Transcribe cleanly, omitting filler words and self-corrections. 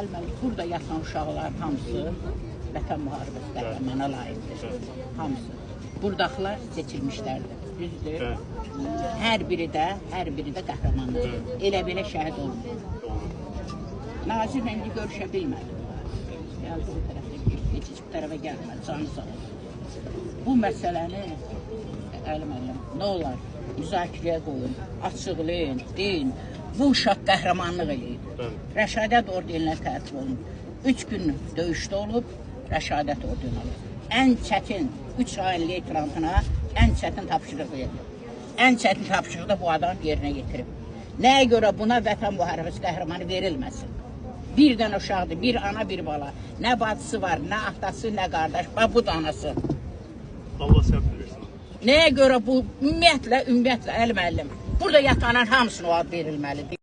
Əlbəttə, burada yatan uşaqların hamısı Vətən müharibəsi qəhrəmana layiqdir. Hamısı. Buradakılar seçilmişlərdir. Düzdür. Hər biri də qəhrəmandır. Elə belə şəhid olmuyor. Nazirlə indi görüşə bilmədim. Gəldi bu tərəfə girdi, heç bu tərəfə gəlmədi, canı sağ olsun. Bu məsələni, müəllim, nə olar, müzakirəyə qoyun, açıqlayın, deyin. Bu uşaq qəhrəmanlıq eləyib. Rəşadət ordeninə tərtib olunub. 3 gün döyüşdə olub, Rəşadət ordeni alıb. Ən çətin 3 ayın leytenantına ən çətin tapşırıq verilib. Ən çətin tapşırığı da bu adam yerinə getirib. Nəyə görə buna Vətən müharibəsi qəhrəmanı verilməsin? Bir dənə uşaqdır, bir ana, bir bala. Nə bacısı var, nə atası, nə qardaş, bu da anası. Allah səbr versin. Nəyə görə bu ümumiyyətlə, müəllim, burada yatanın hamısına o ad verilməlidir.